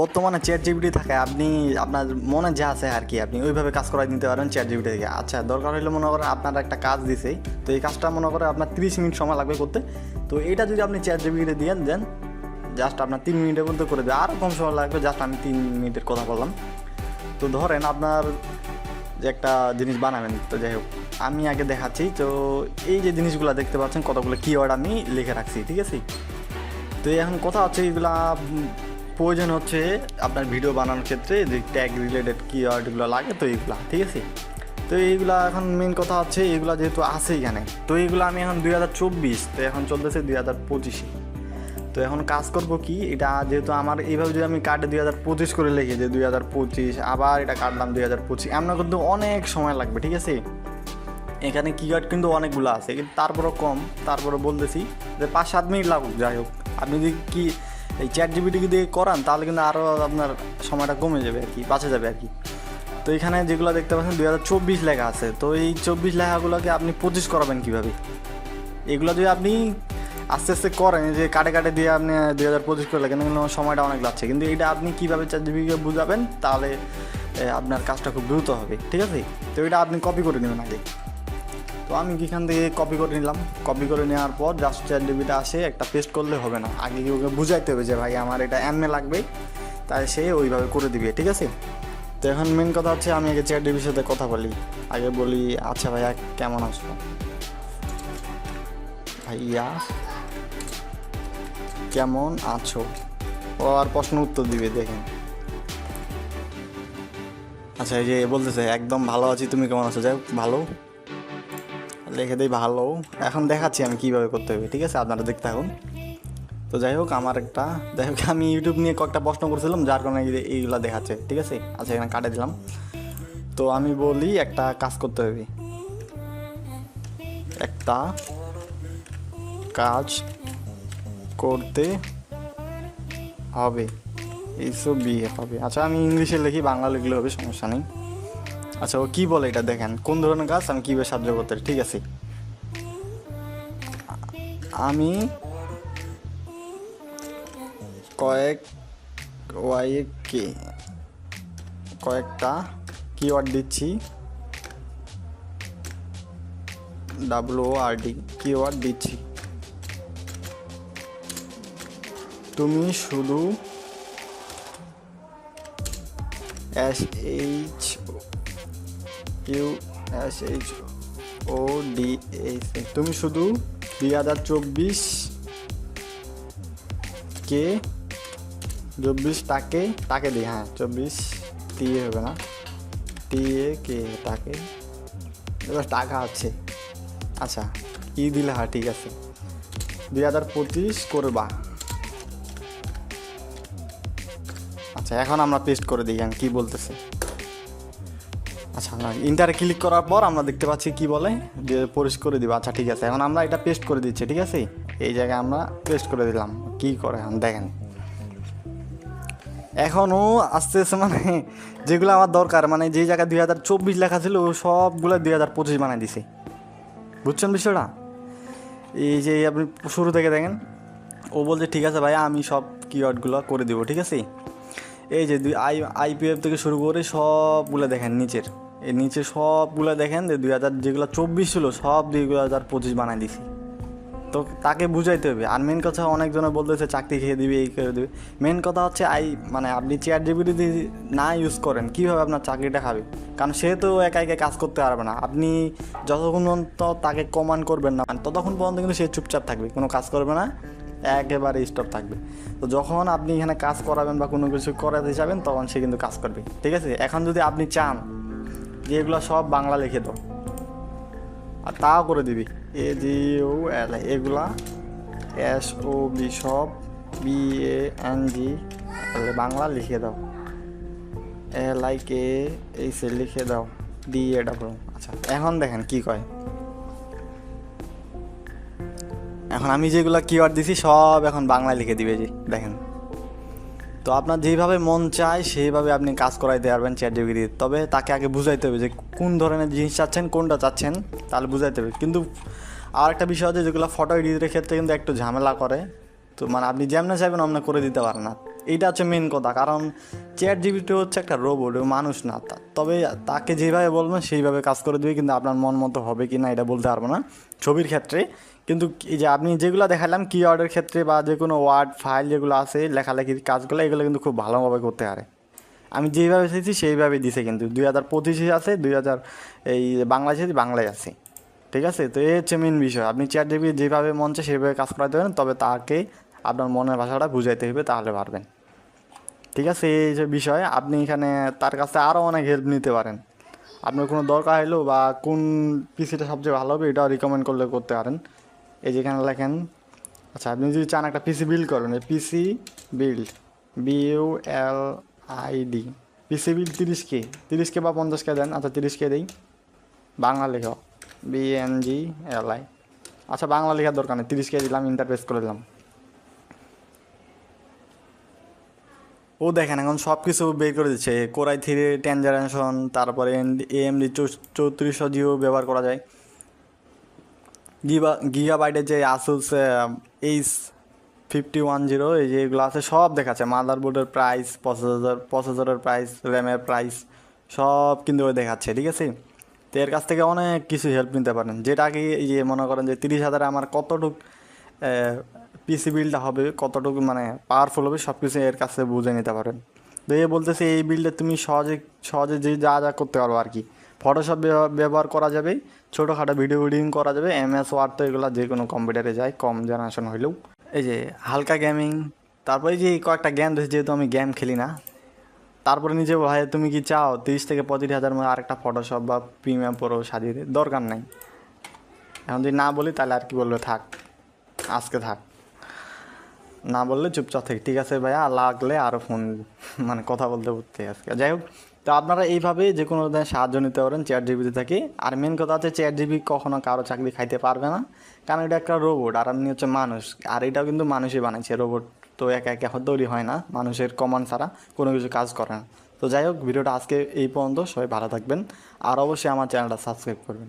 বর্তমানে chat GPT থাকে, আপনি আপনার মনে যা আছে আর কি আপনি ওইভাবে কাজ করাই নিতে পারেন চ্যাট জিপিটি থেকে। আচ্ছা, দরকার হলে মনে করেন আপনার একটা কাজ দিছেই, তো এই কাজটা মনে করেন আপনার 30 মিনিট সময় লাগবে করতে, তো এটা যদি আপনি চ্যাট জিপিটি দিয়ে দেন জাস্ট আপনার 3 মিনিটের মধ্যে করে দেবে, আরও কম সময় লাগবে, জাস্ট আমি 3 মিনিটের কথা বললাম। তো ধরেন আপনার যে একটা জিনিস বানাবেন, তো যাই হোক আমি আগে দেখাচ্ছি। তো এই যে জিনিসগুলো দেখতে পাচ্ছেন কতগুলো কিওয়ার্ড আমি লিখে রাখছি, ঠিক আছে। তো এখন কথা হচ্ছে এইগুলা প্রয়োজন হচ্ছে আপনার ভিডিও বানানোর ক্ষেত্রে যে ট্যাগ রিলেটেড কিওয়ার্ডগুলো লাগে, তো এইগুলা ঠিক আছে। তো এইগুলা এখন মেন কথা হচ্ছে এইগুলা যেহেতু আছে এখানে, তো এইগুলো আমি এখন 2024, তো এখন চলতেছে 2025। তো এখন কাজ করব কি, এটা যেহেতু আমার এইভাবে যদি আমি কাটে 2025 করে লিখি যে 2025, আবার এটা কাটলাম 2025, এমন কিন্তু অনেক সময় লাগবে, ঠিক আছে। এখানে কিওয়ার্ড কিন্তু অনেকগুলো আছে, কিন্তু তারপরও কম, তারপরে বলতেছি যে 5-7 মিনিট লাগুক, যাই হোক। আপনি যদি কি এই চ্যাট জিপিটি দিয়ে করান তাহলে কিন্তু আরও আপনার সময়টা কমে যাবে আর কি, বাঁচে যাবে আর কি। তো এখানে যেগুলো দেখতে পাচ্ছেন 2024 লেখা আছে, তো এই 24 লেখাগুলোকে আপনি 25 করাবেন কীভাবে? এগুলো যদি আপনি আস্তে আস্তে করেন, যে কাটে কাটে দিয়ে আপনি 2025 করে লেখেন, কিন্তু সময়টা অনেক লাগছে, কিন্তু এটা আপনি কীভাবে চ্যাট জিপিটিকে বুঝাবেন তাহলে আপনার কাজটা খুব দ্রুত হবে, ঠিক আছে। তো এটা আপনি কপি করে নেবেন আগে। তো আমি এখান থেকে কপি করে নিলাম, কপি করে নেওয়ার পর জাস্ট চ্যাট জিপিটি আসে একটা পেস্ট করলে হবে না, আগে কি ওকে বুঝাইতে হবে যে ভাই আমার এটা এমএ লাগবে, তাই সে ওইভাবে করে দিবে, ঠিক আছে। তো এখন মেন কথা হচ্ছে আমি আগে চ্যাট জিপিটির সাথে কথা বলি, আগে বলি আচ্ছা ভাইয়া কেমন আছো, ভাইয়া কেমন আছো, ও আর প্রশ্ন উত্তর দিবে দেখেন। আচ্ছা, এই যে বলতেছে একদম ভালো আছি, তুমি কেমন আছো, যাই হোক ভালো লিখে দিই ভালো। এখন দেখাচ্ছি আমি কীভাবে করতে হবে, ঠিক আছে, আপনারা দেখতে থাকুন। তো যাই হোক আমি ইউটিউব নিয়ে কয়েকটা প্রশ্ন করছিলাম, যার কারণে এইগুলো দেখাচ্ছে, ঠিক আছে। আচ্ছা, এখানে কাটে দিলাম। তো আমি বলি একটা কাজ করতে হবে, একটা কাজ করতে হবে, এইসব বিয়ে হবে। আচ্ছা, আমি ইংলিশে লিখি, বাংলা লিখলে হবে, সমস্যা নেই। আচ্ছা, ও কী বলে এটা দেখেন, কোন ধরনের কাজ আমি কীভাবে সাহায্য করতে, ঠিক আছে। আমি কয়েকটা কিওয়ার্ড দিচ্ছি, WORD কিওয়ার্ড দিচ্ছি, তুমি শুধু তুমি শুধু 2024 কে 24 টাকে দিই, হ্যাঁ 24 দিয়ে হবে না, দিয়ে কে টাকে, এবার টাকা আছে। আচ্ছা, ই দিলে হ্যাঁ ঠিক আছে, 2025 করবা। আচ্ছা, এখন আমরা পেস্ট করে দিই কী বলতেছে। আচ্ছা, ইন্টারে ক্লিক করার পর আমরা দেখতে পাচ্ছি কি বলে যে পরিষ্কার করে দিব। আচ্ছা ঠিক আছে, এখন আমরা এটা পেস্ট করে দিচ্ছি, ঠিক আছে, এই জায়গায় আমরা পেস্ট করে দিলাম। কি করে এখন দেখেন, এখনও আস্তে আস্তে মানে যেগুলো আমার দরকার, মানে যে জায়গায় 2024 লেখা ছিল সবগুলো 2025 বানাই দিছে, বুঝছেন বিষয়টা। এই যে আপনি শুরু থেকে দেখেন, ও বলছে ঠিক আছে ভাইয়া আমি সব কিওয়ার্ডগুলো করে দেবো, ঠিক আছে। এই যে IPF থেকে শুরু করে সবগুলো দেখেন নিচের, এই নিচে সবগুলো দেখেন যে 2024 ছিল সব 2025 বানাই দিছি। তো তাকে বুঝাইতে হবে। আর মেন কথা, অনেকজনে বলতেছে চাকরি খেয়ে দিবে, এই করে দেবে। মেন কথা হচ্ছে মানে আপনি চ্যাট জিপিটি যদি না ইউজ করেন কীভাবে আপনার চাকরিটা খাবে, কারণ সে তো একা একা কাজ করতে পারবে না। আপনি যতক্ষণ পর্যন্ত তাকে কমান্ড করবেন না ততক্ষণ পর্যন্ত কিন্তু সে চুপচাপ থাকবে, কোনো কাজ করবে না, একেবারে স্টপ থাকবে। তো যখন আপনি এখানে কাজ করাবেন বা কোনো কিছু করাতে যাবেন তখন সে কিন্তু কাজ করবে, ঠিক আছে। এখন যদি আপনি চান যে এগুলো সব বাংলা লিখে দাও, আর তাও করে দিবি, AGOL এগুলা SOB সব BANG বাংলা লিখে দাও, LIKE লিখে দাও, DAW। আচ্ছা, এখন দেখেন কি কয়। এখন আমি যেগুলো কিওয়ার্ড দিছি সব এখন বাংলায় লিখে দিবে, যে দেখেন। তো আপনার যেইভাবে মন চায় সেইভাবে আপনি কাজ করাইতে পারবেন চ্যাট জিপিটি, তবে তাকে আগে বুঝাইতে হবে যে কোন ধরনের জিনিস চাচ্ছেন, কোনটা চাচ্ছেন, তাহলে বুঝাইতে হবে। কিন্তু আর একটা বিষয় আছে, যেগুলো ফটো এডিটের ক্ষেত্রে কিন্তু একটু ঝামেলা করে, তো মানে আপনি যেমন চাইবেন অমনি করে দিতে পারেন না। এইটা হচ্ছে মেন কথা। কারণ চ্যাট জিপিটি হচ্ছে একটা রোবট, মানুষ না। তবে তাকে যেভাবে বলবেন সেইভাবে কাজ করে দেবে, কিন্তু আপনার মন মতো হবে কি না এটা বলতে পারবো না ছবির ক্ষেত্রে। কিন্তু এই যে আপনি যেগুলো দেখালাম কিওয়ার্ডের ক্ষেত্রে বা যে কোনো ওয়ার্ড ফাইল যেগুলো আছে লেখালেখির কাজগুলো, এগুলো কিন্তু খুব ভালোভাবে করতে পারে। আমি যেইভাবে চাইছি সেইভাবে দিছে, কিন্তু 2025 আছে, এই বাংলাদেশে বাংলায় আছে, ঠিক আছে। তো এই হচ্ছে মেন বিষয়। আপনি চ্যাট জিপিটি যেভাবে মন চায় সেভাবে কাজ করাতে পারেন, তবে তাকে আপনার মনের ভাষাটা বুঝাইতে হবে, তাহলে পারবেন, ঠিক আছে। এই যে বিষয়, আপনি এখানে তার কাছে আরও অনেক হেল্প নিতে পারেন। আপনার কোনো দরকার হলো বা কোন পিসিটা সবচেয়ে ভালো হবে এটাও রিকমেন্ড করলে করতে পারেন। এই যেখানে লেখেন, আচ্ছা আপনি যদি চান একটা পিসি বিল্ড করবেন, এই PC build, BULID, PC build 30K বা 50K দেন। আচ্ছা 30K দেই, বাংলা লেখো, BNGLI। আচ্ছা বাংলা লেখার দরকার নেই, 30K দিলাম, ইন্টারপ্রেস করে দিলাম। ও দেখেন এখন সব কিছু বের করে দিচ্ছে, কোরাই 3 10 জেনারেশন, তারপরে AMD 3400 ব্যবহার করা যায়। গিগাবাইটের যে আসুস H5010 এই যে এগুলো আছে সব দেখাচ্ছে, মাদারবোর্ডের প্রাইস, প্রসেসরের প্রাইস, র্যামের প্রাইস সব কিন্তু ওই দেখাচ্ছে, ঠিক আছে। তো এর কাছ থেকে অনেক কিছু হেল্প নিতে পারেন, যেটা কি এই যে মনে করেন যে 30,000 আমার কতটুক পিসি বিলটা হবে, কতটুকু মানে পাওয়ারফুল হবে, সব কিছু এর কাছে বুঝে নিতে পারেন। তো এ বলতেছে এই বিলটা তুমি সহজে সহজে যে যা যা করতে পারবো আর কি। ফটোশপ ব্যবহার করা যাবে, ছোটোখাটো ভিডিও এডিটিং করা যাবে, MS ওয়ার্ড তো এগুলো যে কোনো কম্পিউটারে যায়, কম জেনারেশন হইলেও। এই যে হালকা গেমিং, তারপরে এই যে কয়েকটা গেম দিয়েছে, যেহেতু আমি গেম খেলি না। তারপরে নিজে ভাই তুমি কি চাও 30 থেকে 35 হাজার মধ্যে আরেকটা ফটোশপ বা প্রিমিয়াম প্রো সাজিয়ে দে? দরকার নাই। এখন যদি না বলি তাহলে আর কি বলবে, থাক আজকে থাক, না বললে চুপচাপ থেকে, ঠিক আছে ভাইয়া, লাগলে আরও ফোন মানে কথা বলতে বলতে আজকে। যাই হোক, তো আপনারা এইভাবে যে কোনো ধরনের সাহায্য নিতে পারেন চ্যাট জিপিটি থেকে। আর মেন কথা হচ্ছে চ্যাট জিপি কখনো কারো চাকরি খাইতে পারবে না, কারণ এটা একটা রোবট আর আপনি হচ্ছে মানুষ। আর এটাও কিন্তু মানুষই বানাইছে, রোবট তো একা একা তৈরি হয় না, মানুষের কমান্ড ছাড়া কোনো কিছু কাজ করে না। তো যাই হোক, ভিডিওটা আজকে এই পর্যন্ত, সবাই ভালো থাকবেন আর অবশ্যই আমার চ্যানেলটা সাবস্ক্রাইব করবেন।